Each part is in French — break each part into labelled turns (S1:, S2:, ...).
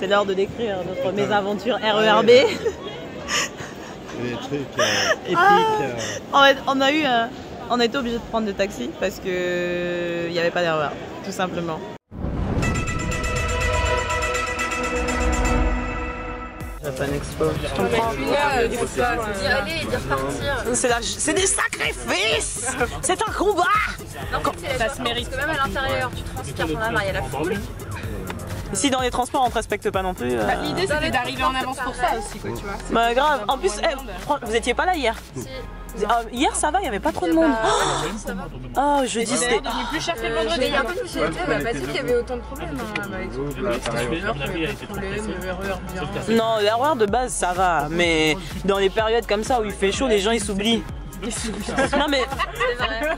S1: C'est l'heure de décrire notre mésaventure RERB.
S2: Des trucs épiques.
S1: En fait, on a été obligé de prendre des taxis parce que il n'y avait pas d'RER, tout simplement. Japan Expo. Je comprends.
S3: Il faut d'y aller et d'y repartir.
S1: C'est des sacrifices. C'est un combat.
S3: Non, ça se mérite. Parce que même à l'intérieur, tu transpires ton âme, il y a la foule.
S1: Ici dans les transports on ne respecte pas non plus.
S3: L'idée c'était d'arriver en avance pour ça aussi, quoi, tu vois.
S1: Bah grave. En plus, vous étiez pas là hier.
S3: Si.
S1: Hier ça va, il n'y avait pas trop de monde. Oh, je dis c'était
S3: devenu plus cher que le vendredi. Il y a un peu plus d'été, elle m'a pas dit qu'il y avait autant de problèmes.
S1: Non, l'erreur de base ça va, mais dans les périodes comme ça où il fait chaud, les gens ils s'oublient. Non mais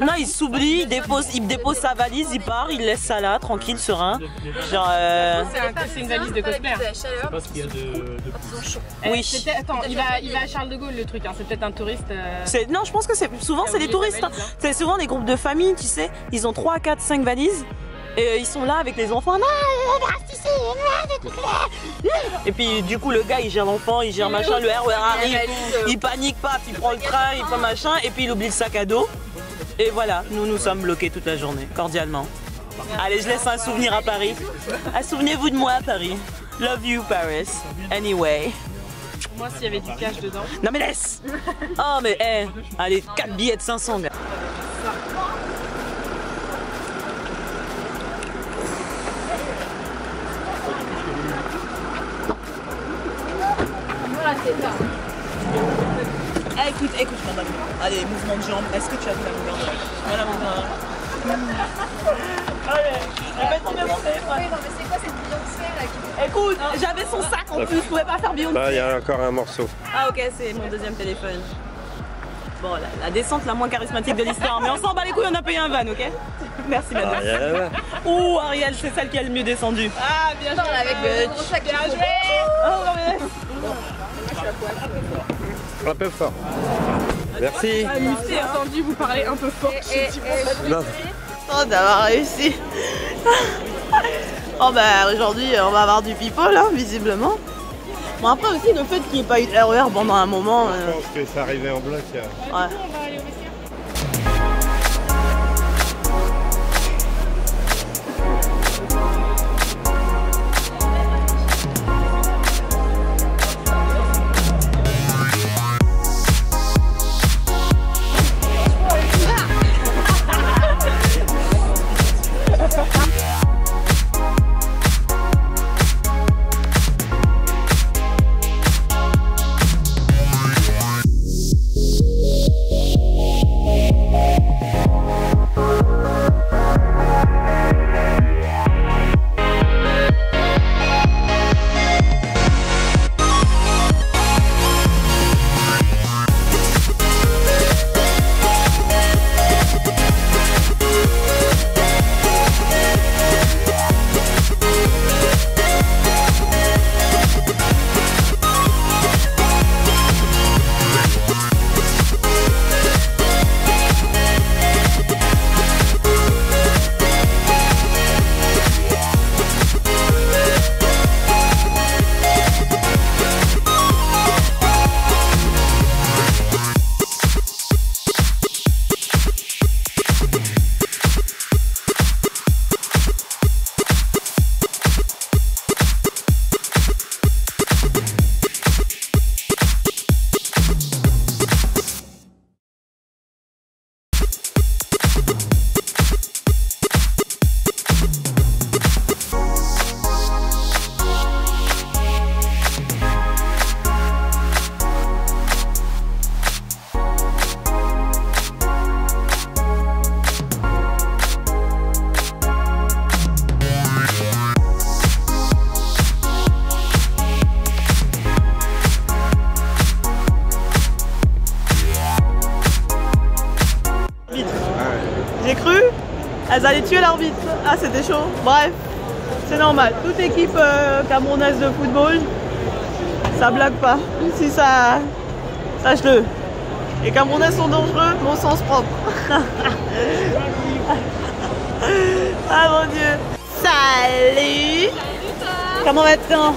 S1: non, il s'oublie, il dépose sa valise, il part, il laisse ça là, tranquille, serein. Genre
S3: c'est une valise de cosplayer.
S1: Oui.
S3: Attends, il va à Charles de Gaulle le truc, hein. C'est peut-être un touriste.
S1: Non, je pense que souvent c'est des touristes. Hein. C'est souvent des groupes de famille, tu sais. Ils ont 3, 4, 5 valises. Et ils sont là avec les enfants. Et puis du coup le gars il gère l'enfant, il gère machin, le RER arrive, il panique pas, il prend le train, il prend machin, et puis il oublie le sac à dos. Et voilà, nous sommes bloqués toute la journée, cordialement. Allez, je laisse un souvenir à Paris. Souvenez-vous de moi à Paris. Love you Paris. Anyway.
S3: Moi s'il y avait du cash dedans.
S1: Non mais laisse. Oh mais allez, 4 billets de 500 gars. Écoute madame, allez, mouvement de jambes, est-ce que tu as vu la longueur de la voilà mon allez, je vais tomber mon téléphone.
S3: Oui, non mais c'est quoi cette Beyoncé là qui...
S1: Écoute, j'avais son sac en plus, je pouvais pas faire Beyoncé.
S2: Là, il y a encore un morceau.
S1: Ah ok, c'est mon deuxième téléphone. Bon, la descente la moins charismatique de l'histoire, mais on s'en bat les couilles, on a payé un van, ok? Merci madame. Ouh, Ariel, c'est celle qui a le mieux descendu. Ah, bien joué.
S3: Avec le gros sac. Bien joué.
S1: Oh, non mais...
S2: Un peu fort. Merci.
S3: J'ai entendu vous parler un peu fort.
S1: Oh, d'avoir réussi. Oh bah aujourd'hui on va avoir du people hein, visiblement. Bon après aussi le fait qu'il n'y ait pas eu de RER pendant un moment.
S2: Je pense que ça arrivait en bloc.
S1: Ouais. J'ai cru, elles allaient tuer l'arbitre. Ah, c'était chaud. Bref, c'est normal. Toute équipe camerounaise de football, ça blague pas. Si ça, sache-le. Les Camerounais sont dangereux, mais au sens propre. Ah mon Dieu. Salut. Comment va-t-on?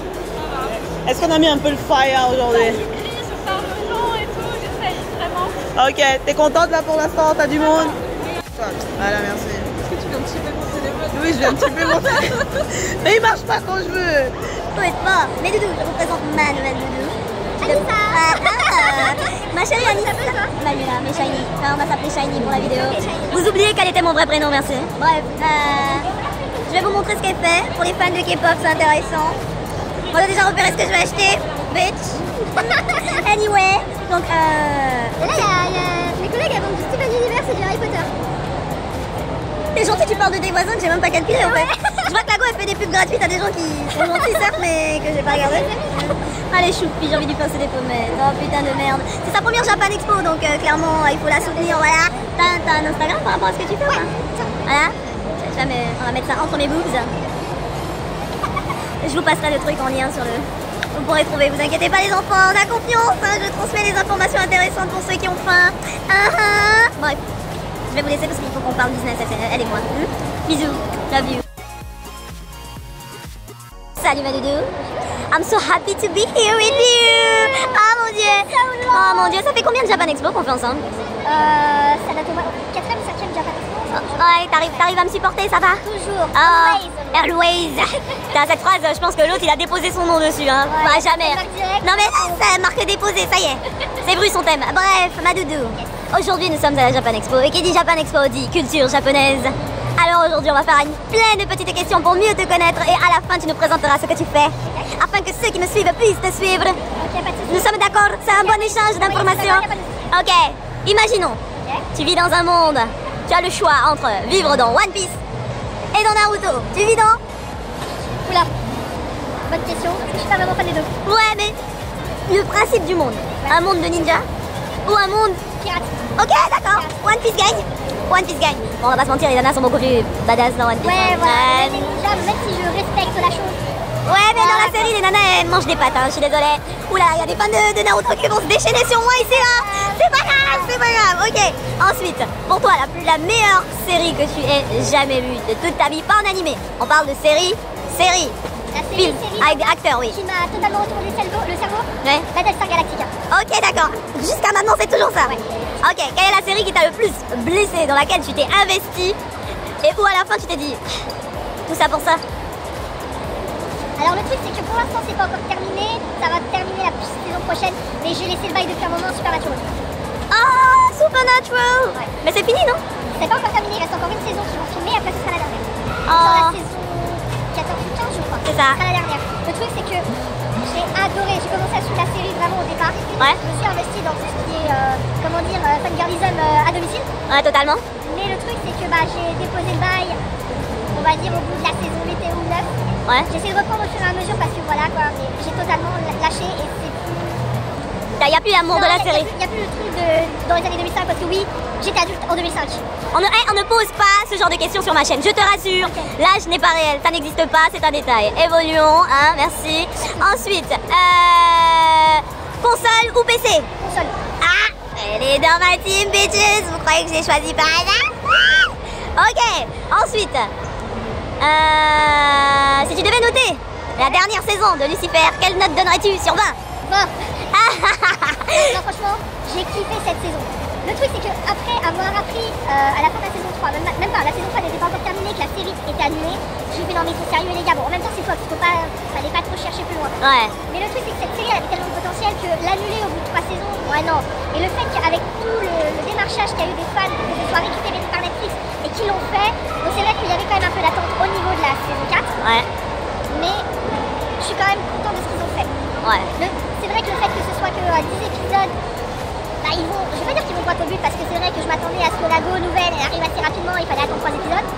S1: Est-ce qu'on a mis un peu le fire aujourd'hui?
S3: Je parle aux gens et tout, j'essaye vraiment.
S1: Ok, t'es contente là pour l'instant? T'as du monde? Voilà, merci.
S3: Est-ce que tu viens un petit peu monter les modes?
S1: Oui, je viens un petit peu monter. Mais il marche pas quand je veux.
S4: Ouais, pas. Mais Doudou, je vous présente ma nouvelle Doudou. Anissa. Ma chérie Anissa. Manuela, mais Shiny. Enfin, on va s'appeler Shiny pour la vidéo. Vous oubliez quel était mon vrai prénom, merci. Bref, je vais vous montrer ce qu'elle fait. Pour les fans de K-pop, c'est intéressant. On a déjà repéré ce que je vais acheter. Bitch. Anyway, donc et là, il y a mes collègues, elles vendent du Steven Universe et du Harry Potter. T'es gentil, tu parles de tes voisins que j'ai même pas calculé en fait. Je vois que la go elle fait des pubs gratuites à des gens qui sont gentils certes mais que j'ai pas regardé. Allez choupi, j'ai envie de lui pincer des pommettes. Oh putain de merde. C'est sa première Japan Expo donc clairement il faut la soutenir, voilà. T'as un Instagram par rapport à ce que tu fais ou pas? Voilà. On va mettre ça entre mes boobs. Je vous passerai le truc en lien sur le... Vous pourrez trouver, vous inquiétez pas les enfants, on a confiance, hein, je transmets les informations intéressantes pour ceux qui ont faim. Bref. Je vais vous laisser parce qu'il faut qu'on parle business, elle et moi. Bisous, love you. Salut ma doudou. I'm so happy to be here with you. Oh mon dieu. Oh mon dieu, ça fait combien de Japan Expo qu'on fait ensemble? Ça date au moins 4e ou 5e Japan Expo. Ouais, t'arrives à me supporter, ça va? Toujours. Always. T'as cette phrase, je pense que l'autre il a déposé son nom dessus, hein. Ouais, bah, jamais. Non mais ça marque déposé, ça y est. C'est Bru son thème. Bref, ma doudou. Aujourd'hui nous sommes à la Japan Expo et qui dit Japan Expo dit culture japonaise. Alors aujourd'hui on va faire plein de petites questions pour mieux te connaître et à la fin tu nous présenteras ce que tu fais afin que ceux qui me suivent puissent te suivre. Nous sommes d'accord? C'est un bon échange d'informations? Ok, imaginons, tu vis dans un monde, tu as le choix entre vivre dans One Piece et dans Naruto. Tu vis dans... Oula, bonne question, parce que je suis pas vraiment fan des deux. Ouais mais le principe du monde, un monde de ninja ou un monde pirate. Ok d'accord, One Piece gagne. One Piece gagne. Bon on va pas se mentir, les nanas sont beaucoup plus badass dans One Piece. Ouais voilà, les ninjas, même si je respecte la chose. Ouais mais dans la série les nanas elles mangent des pâtes, hein, je suis désolée. Oula, il y a des fans de Naruto qui vont se déchaîner sur moi ici là. C'est pas grave, ok. Ensuite, pour toi la meilleure série que tu aies jamais vue de toute ta vie, pas en animé. On parle de série. La série avec des acteurs, oui. Qui m'a totalement retourné le cerveau. Ouais. Battlestar Galactica. Ok, d'accord. Jusqu'à maintenant, c'est toujours ça. Ouais. Ok, quelle est la série qui t'a le plus blessé, dans laquelle tu t'es investi et où à la fin tu t'es dit tout ça pour ça? Alors le truc c'est que pour l'instant c'est pas encore terminé, ça va terminer la saison prochaine, mais j'ai laissé le bail depuis un moment. Supernatural. Ah, Supernatural. Ouais. Mais c'est fini non? C'est pas encore terminé, il reste encore une saison qui vont filmer, après ce sera la dernière. Dans la saison 14 ou 15 je crois. C'est ça. Ce sera la dernière. Le truc c'est que j'ai adoré, j'ai commencé à suivre la série vraiment au départ. Ouais. Je me suis investie dans tout ce qui est, comment dire, fangirlism à domicile. Ouais, totalement. Mais le truc c'est que j'ai déposé le bail, on va dire au bout de la saison 8 ou 9. Ouais. J'essaie de reprendre au fur et à mesure parce que voilà quoi, mais j'ai totalement lâché et c'est plus... Il n'y a plus l'amour de la série. Il n'y a plus le truc dans les années 2005 parce que oui, j'étais adulte en 2005. On ne pose pas ce genre de questions sur ma chaîne, je te rassure. Okay. L'âge n'est pas réel, ça n'existe pas, c'est un détail. Évoluons, hein, merci. Ensuite, console ou PC? Console. Ah, elle est dans ma team, bitches. Vous croyez que j'ai choisi par hasard? Ok, ensuite, si tu devais noter la dernière saison de Lucifer, quelle note donnerais-tu sur 20? Bon. Non franchement, j'ai kiffé cette saison. Le truc c'est que après avoir appris à la fin de la saison 3, même pas, la saison 3 n'était pas encore terminée, que la série était annulée, je me suis dit non mais c'est sérieux les gars, bon en même temps c'est Fox, fallait pas trop chercher plus loin. Ouais. Mais le truc c'est que cette série elle avait tellement de potentiel que l'annuler au bout de 3 saisons, ouais non. Et le fait qu'avec tout le démarchage qu'il y a eu des fans, que ce soit récupéré par Netflix et qui l'ont fait, donc c'est vrai qu'il y avait quand même un peu d'attente au niveau de la saison 4. Ouais. Mais je suis quand même content de ce qu'ils ont fait. Ouais. C'est vrai que le fait que ce soit que 10 épisodes, ils vont, je vais pas dire qu'ils vont droit au but parce que c'est vrai que je m'attendais à ce que la Go nouvelle arrive assez rapidement, il fallait attendre 3 épisodes.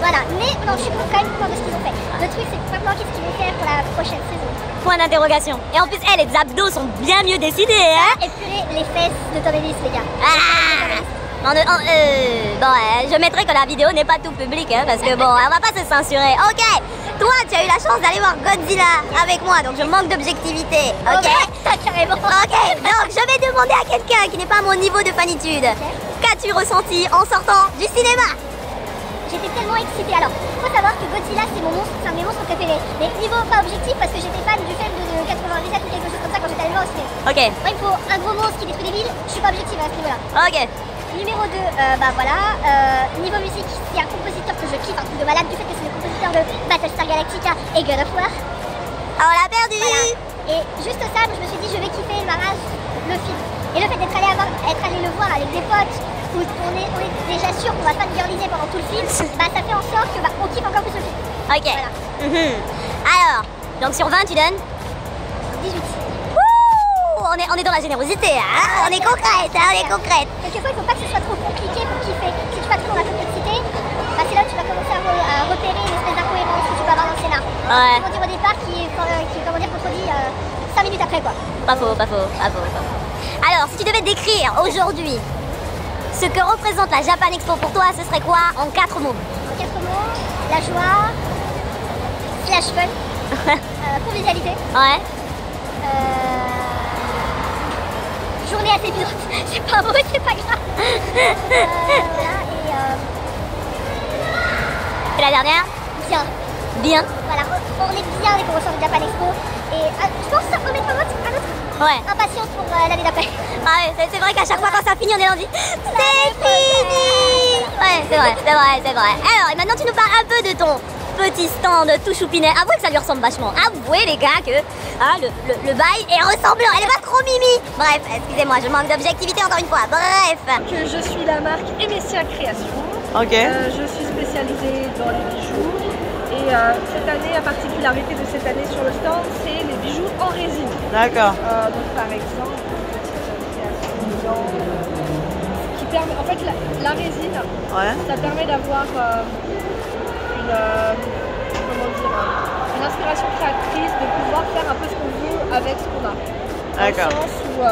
S4: Voilà, mais non, je suis quand même content de ce qu'ils ont fait. Le truc c'est maintenant qu'est-ce qu'ils vont faire pour la prochaine saison. Point d'interrogation. Et en plus, les abdos sont bien mieux décidés, hein. Et puis les fesses de Tom Ellis, les gars. Ah bon, je mettrai que la vidéo n'est pas tout public, hein, parce que bon, on va pas se censurer. Ok, toi, tu as eu la chance d'aller voir Godzilla avec moi, donc je manque d'objectivité. Ok, carrément. Ok, donc je vais demander à quelqu'un qui n'est pas à mon niveau de fanitude. Okay. Qu'as-tu ressenti en sortant du cinéma? j'étais tellement excitée. Alors, faut savoir que Godzilla c'est mon monstre, c'est un de mes monstres préférés. Mais niveau pas objectif parce que j'étais fan du film de 97 ou quelque chose comme ça quand j'étais allée le voir au ciné.
S1: Ok.
S4: Moi, il me faut un gros monstre qui détruit des villes, je suis pas objective à ce niveau-là.
S1: Ok.
S4: Numéro 2, bah voilà, niveau musique, c'est un compositeur que je kiffe, un truc de malade du fait que c'est le compositeur de Battlestar Galactica et God of War.
S1: On l'a perdu.
S4: Voilà. Et juste ça, je me suis dit je vais kiffer ma rage, le film. Et le fait d'être allé le voir avec des potes, où on est déjà sûr qu'on va pas girliser pendant tout le film, bah ça fait en sorte que on kiffe encore plus le film.
S1: Ok.
S4: Voilà.
S1: Alors, donc sur 20 tu donnes
S4: 18.
S1: On est dans la générosité, hein, on est concrète, hein, on est concrète.
S4: Quelquefois il faut pas que ce soit trop compliqué pour kiffer. Si tu vas trop dans la complexité, bah c'est là où tu vas commencer à repérer une espèce d'incohérence que tu peux avoir dans le scénar.
S1: Ouais.
S4: Comment dire au départ qui comment dire contredit 5 minutes après quoi.
S1: Pas faux, pas faux, pas faux, pas faux. Alors, si tu devais décrire aujourd'hui ce que représente la Japan Expo pour toi, ce serait quoi en 4 mots?
S4: En 4 mots, la joie, slash fun, convivialité,
S1: Ouais.
S4: journée assez vivante, c'est pas un mot, c'est pas grave. Voilà,
S1: Et la dernière?
S4: et bien.
S1: Bien.
S4: Voilà, on est bien dès qu'on ressort de Japan Expo. Et je pense remettre un autre.
S1: Ouais.
S4: Impatience pour l'année d'après.
S1: Ah ouais, c'est vrai qu'à chaque fois quand ça finit, on est là, on dit c'est fini. Ouais, c'est vrai, c'est vrai, c'est vrai. Alors, et maintenant tu nous parles un peu de ton petit stand tout choupinet. Avouez que ça lui ressemble vachement. Avouez les gars que le bail est ressemblant. Elle est pas trop mimi. Bref, excusez-moi, je manque d'objectivité encore une fois. Bref.
S3: Que je suis la marque Emesia Création.
S1: Ok.
S3: Je suis spécialisée dans les bijoux. Et cette année, la particularité de cette année sur le stand, c'est les bijoux en résine.
S1: D'accord.
S3: Donc par exemple, qui permet, en fait, la résine, ça permet d'avoir une inspiration créatrice, de pouvoir faire un peu ce qu'on veut avec ce qu'on a. Dans le sens où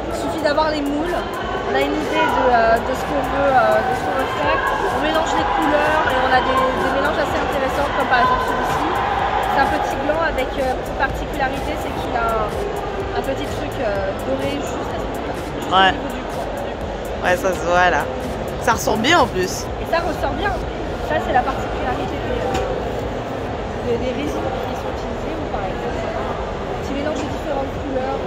S3: il suffit d'avoir les moules, on a une idée de ce qu'on veut, faire, on mélange les couleurs et on a des mélanges assez intéressants comme par exemple celui-ci. C'est un petit blanc avec une particularité, c'est qu'il a un petit truc doré juste au niveau du coin.
S1: Ouais, ça se voit là. Ça ressort bien en plus.
S3: Et ça ressort bien. Ça, c'est la particularité des résines qui sont utilisées. Ou par exemple, un petit mélange de différentes couleurs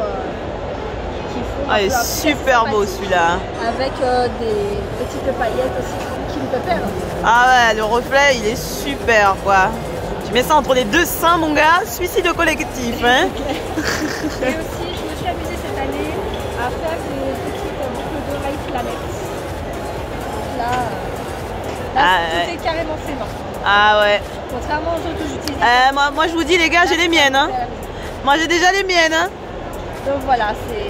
S3: qui font.
S1: Ah, il est super beau celui-là.
S3: Avec des petites paillettes aussi qui me pépèrent.
S1: Ah ouais, le reflet il est super quoi. Tu mets ça entre les deux seins mon gars, suicide collectif hein.
S3: Et aussi, je me suis amusée cette année à faire des petites boucles d'oreilles planètes. Donc là, c'était carrément fait main.
S1: Ah ouais.
S3: Contrairement aux autres que j'utilise.
S1: Moi je vous dis les gars, j'ai les miennes hein. Moi j'ai déjà les miennes hein.
S3: Donc voilà, c'est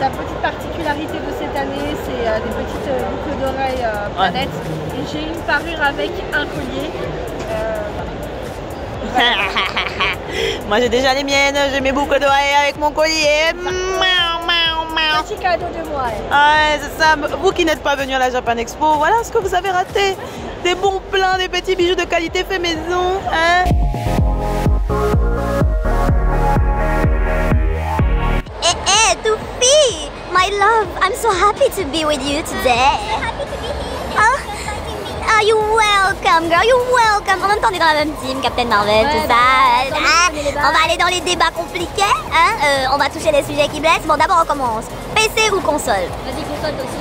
S3: la petite particularité de cette année, c'est des petites boucles d'oreilles planètes. Et j'ai une parure avec un collier.
S1: Moi j'ai déjà les miennes, j'ai mes boucles d'oreilles avec mon collier.
S3: Petit cadeau de moi.
S1: Ouais, c'est ça. Vous qui n'êtes pas venus à la Japan Expo, voilà ce que vous avez raté. Des bons plans, des petits bijoux de qualité fait maison. Hein. Toufi, my love, I'm so happy to be with you today.
S4: I'm so happy to be here.
S1: Oh, you're welcome, girl, you're welcome. En même temps, on est dans la même team, Captain Marvel, tout ça. On va aller dans les débats compliqués, hein. On va toucher les sujets qui blessent. Bon, d'abord, on commence. PC ou console?
S4: Vas-y, console toi aussi.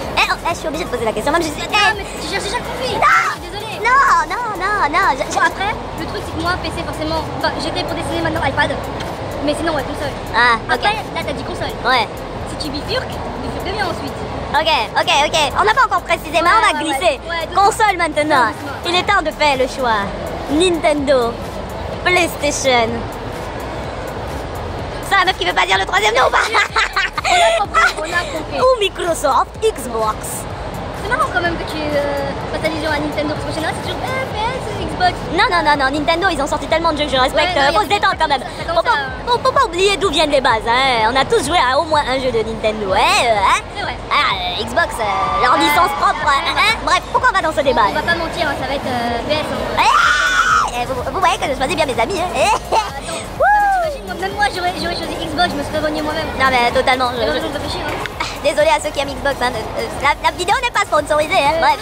S1: Je suis obligée de poser la question. Même je dis,
S4: mais tu cherches déjà le conflit.
S1: Non,
S4: désolée.
S1: non.
S4: Bon, après, le truc c'est que moi, PC forcément, enfin, j'étais pour dessiner maintenant iPad. Mais sinon, ouais, console.
S1: Ah, ok.
S4: Après, là, t'as dit console.
S1: Ouais.
S4: Si tu bifurques de bien ensuite.
S1: Ok. On n'a pas encore précisé, mais on va glisser. Console maintenant. Il est temps de faire le choix. Nintendo, PlayStation. Ça, la meuf qui veut pas dire le troisième nom ou pas?
S4: On a compris.
S1: Ou Microsoft, Xbox.
S4: C'est marrant quand même que tu fasses allusion à Nintendo parce que général c'est toujours PS, Xbox.
S1: Non, Nintendo ils ont sorti tellement de jeux que je respecte. Faut se détendre quand même. Faut pas oublier d'où viennent les bases. Hein. On a tous joué à au moins un jeu de Nintendo.
S4: C'est vrai.
S1: Xbox, leur licence propre. Bref, pourquoi on va dans ce débat?
S4: On va pas mentir, ça va être PS.
S1: Vous voyez que je choisis bien mes amis.
S4: Attends, t'imagines même moi j'aurais choisi Xbox, je me serais renié moi-même. Non mais totalement. J'avais raison de réfléchir. Désolée à ceux qui aiment Xbox, hein. La vidéo n'est pas sponsorisée, hein. Bref.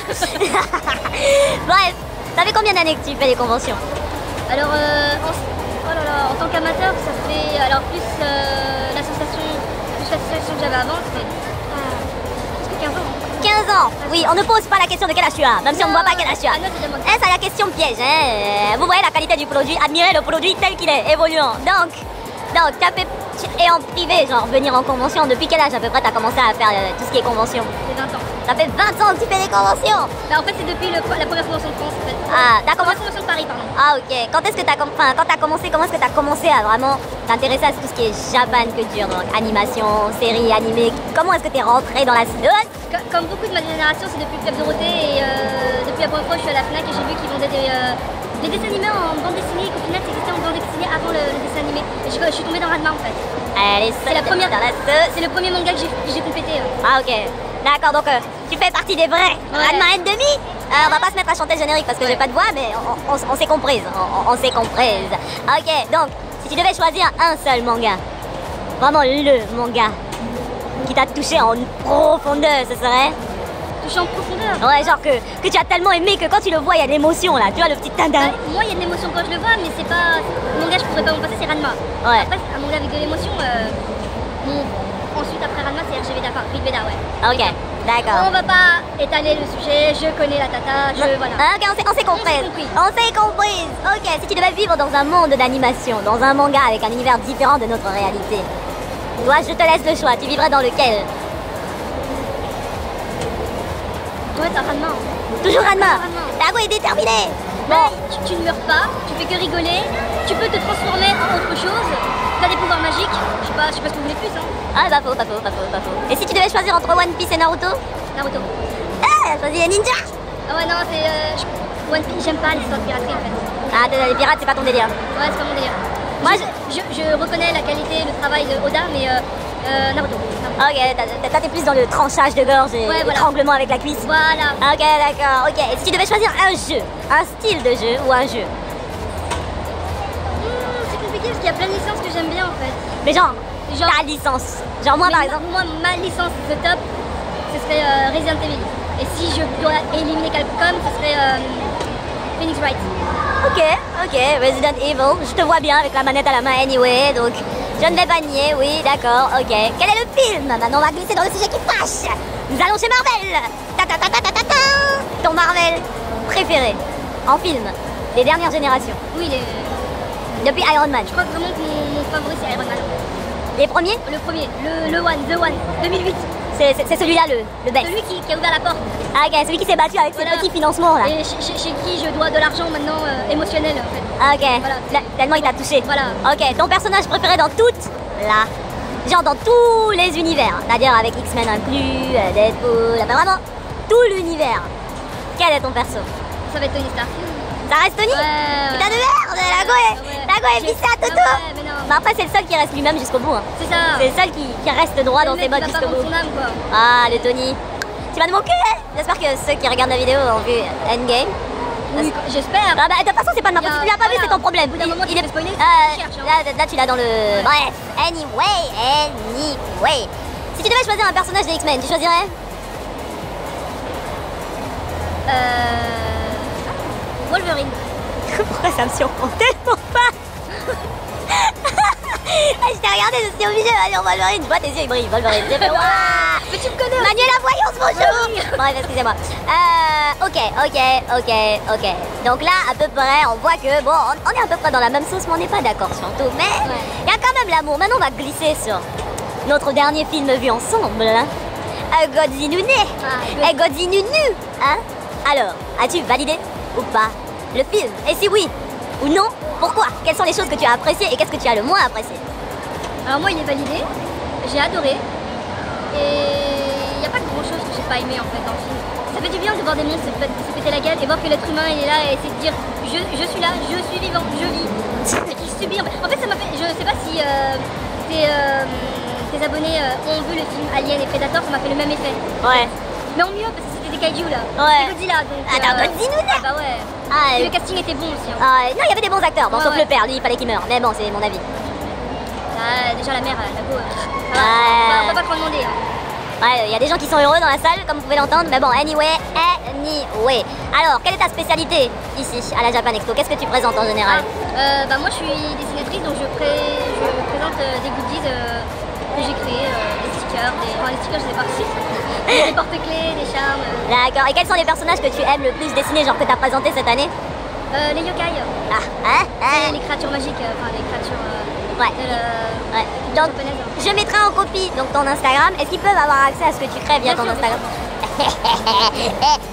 S4: Bref, ça fait combien d'années que tu fais les conventions? Alors, en tant qu'amateur, ça fait alors plus l'association que j'avais avant, ça fait presque 15 ans. 15 ans. Oui, on ne pose pas la question de quel âge tu as, même si on ne voit pas quel âge tu as. C'est la question piège. Hein. Vous voyez la qualité du produit, admirez le produit tel qu'il est, évoluant. Donc tu as fait... Et en privé, genre venir en convention, depuis quel âge à peu près tu as commencé à faire tout ce qui est convention? Ça fait 20 ans. Ça fait 20 ans que tu fais des conventions? Bah en fait c'est depuis la première convention de France en fait. Ah, t'as commencé... convention de Paris, pardon. Ah ok. Quand est-ce que t'as commencé, comment est-ce que t'as commencé à vraiment t'intéresser à tout ce qui est Japan culture, donc animation, séries, animés? Comment est-ce que t'es rentré dans la... Comme beaucoup de ma génération, c'est depuis Club Dorothée et depuis la première fois je suis à la FNAC et j'ai vu qu'ils vendaient les dessins animés en bande dessinée et qu'au final c'était en bande dessinée avant le dessin animé. Et je suis tombée dans Ranma en fait. C'est la première, c'est le premier manga que j'ai complété. Ah ok, d'accord, donc tu fais partie des vrais. Ouais. Ranma et demi. On va pas se mettre à chanter le générique parce que j'ai pas de voix, mais on s'est comprise. On s'est comprise. Ok, donc si tu devais choisir un seul manga, vraiment le manga qui t'a touché en profondeur, ce serait? Touché en profondeur? Ouais, genre que tu as tellement aimé que quand tu le vois, il y a de l'émotion là, tu vois le petit tintin. Moi, il y a de l'émotion quand je le vois, mais c'est pas... Le manga, je pourrais pas m'en passer, c'est Ranma. Ouais. Après, un manga avec de l'émotion, ensuite, après Ranma, c'est RG Veda, Rig Veda, ouais. Ok, d'accord. On va pas étaler le sujet, je connais la tata, voilà. Ok, on s'est compris. On s'est compris. Ok, si tu devais vivre dans un monde d'animation, dans un manga avec un univers différent de notre réalité, toi, je te laisse le choix, tu vivrais dans lequel? Ouais, t'as Ranma. Toujours Ranma. La go est déterminée. Bon, tu ne meurs pas, tu fais que rigoler, tu peux te transformer en autre chose, t'as des pouvoirs magiques, je sais pas ce que vous voulez plus, hein. Ah, pas faux. Et si tu devais choisir entre One Piece et Naruto? Naruto. Ah, choisis les ninjas. Ah ouais, non, c'est... One Piece, j'aime pas l'histoire de piraterie en fait. Ah, les pirates, c'est pas ton délire? Ouais, c'est pas mon délire. Moi, je reconnais la qualité, le travail de Oda, mais Naruto. Ok, t'es plus dans le tranchage de gorge et l'étranglement avec la cuisse. Voilà. Ok, d'accord. Ok, et si tu devais choisir un jeu, un style de jeu ou un jeu? C'est compliqué parce qu'il y a plein de licences que j'aime bien en fait. Mais genre ta licence. Genre moi par exemple. Moi, ma licence de top, ce serait Resident Evil. Et si je dois éliminer Capcom, ce serait Phoenix Wright. Ok, Resident Evil, je te vois bien avec la manette à la main anyway, donc je ne vais pas nier, oui, d'accord, ok. Quel est le film? Maintenant on va glisser dans le sujet qui fâche. Nous allons chez Marvel. Ton Marvel préféré en film des dernières générations? Oui, depuis Iron Man. Je crois vraiment que mon favori c'est Iron Man. Les premiers? Le premier, The One, 2008. C'est celui-là le best. Celui qui a ouvert la porte. Ah ok, celui qui s'est battu avec ses petits financements là. Et chez qui je dois de l'argent maintenant émotionnel en fait. Ah ok, voilà. Tellement il t'a touché. Voilà. Ok, ton personnage préféré dans genre dans tous les univers, c'est-à-dire avec X-Men inclus, Deadpool, enfin vraiment tout l'univers. Quel est ton perso? Ça va être Tony Stark. Ça reste Tony? Ouais. Putain de merde, la go est vissée à Toto. Mais après c'est le seul qui reste lui-même jusqu'au bout. Hein. C'est ça. C'est le seul qui reste droit dans ses bottes jusqu'au bout. Son âme, quoi. Ah le Tony. Tu vas de mon cul, hein. J'espère que ceux qui regardent la vidéo ont vu Endgame. Oui, j'espère. Ah bah de toute façon c'est pas de ma faute. Si tu l'as pas vu c'est ton problème. Il est spoilé. Là tu l'as dans le... Bref. Anyway. Si tu devais choisir un personnage des X-Men, tu choisirais? Wolverine. Pourquoi ça me surprend tellement pas? Je t'ai regardé, je suis obligée d'aller en Wolverine. Je vois tes yeux, ils brillent. Wolverine. J'ai fait waouh. Mais tu me connais. Manuela Voyance, bonjour. Bref, excusez-moi. Ok. Donc là, à peu près, on voit que bon, on est à peu près dans la même sauce, mais on n'est pas d'accord sur tout. Mais il y a quand même l'amour. Maintenant, on va glisser sur notre dernier film vu ensemble. Godzinune. Godzinunu. Hein? Alors, as-tu validé ou pas le film? Et si oui ou non, pourquoi? Quelles sont les choses que tu as appréciées et qu'est-ce que tu as le moins apprécié? Alors moi il est validé, j'ai adoré et il n'y a pas grand chose que j'ai pas aimé en fait dans le film. Ça fait du bien de voir des monstres se péter la gueule et voir que l'être humain il est là et essayer de dire je suis là, je suis vivant, je vis. Et qu'il subit. En fait ça m'a fait, je sais pas si tes abonnés ont vu le film Alien et Predator, ça m'a fait le même effet. Ouais. Mais en mieux parce que c'était des kaiju là. Ouais. C'est Godzilla donc. Godzilla. Ah bah ouais. Ah, le casting était bon aussi. Hein. Non, il y avait des bons acteurs, bon, sauf le père, lui il fallait qu'il meure. Mais bon, c'est mon avis. Déjà la mère, la go, on peut pas trop demander. Ouais, il y a des gens qui sont heureux dans la salle, comme vous pouvez l'entendre, mais bon, anyway. Alors, quelle est ta spécialité ici, à la Japan Expo? Qu'est-ce que tu présentes en général? Moi, je suis dessinatrice, donc je présente des goodies que j'ai créés, des stickers, les stickers, je les ai pas reçus. Des porte-clés, des charmes. D'accord, et quels sont les personnages que tu aimes le plus dessiner, genre que tu as présenté cette année? Les yokai. Les créatures magiques, enfin les créatures... Donc, je mettrai en copie donc, ton Instagram. Est-ce qu'ils peuvent avoir accès à ce que tu crées via ton Instagram?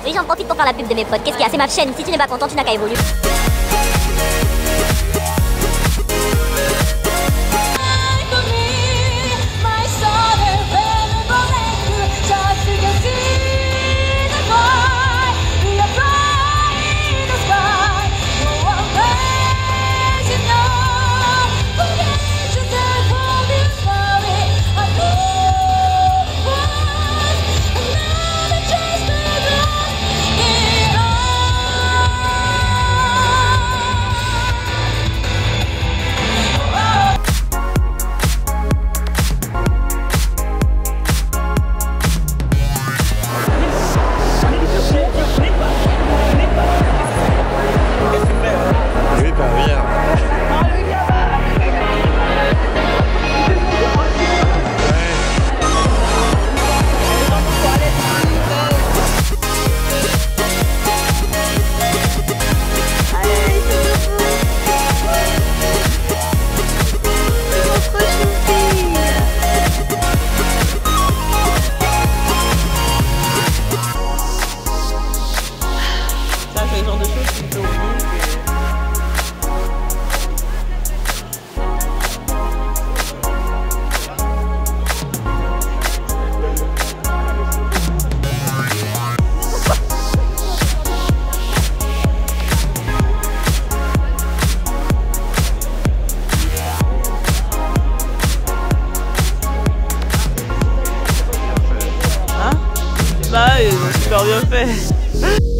S4: Oui, j'en profite pour faire la pub de mes potes. Qu'est-ce qu'il y a? C'est ma chaîne. Si tu n'es pas content, tu n'as qu'à évoluer.
S1: Ils ont super bien fait.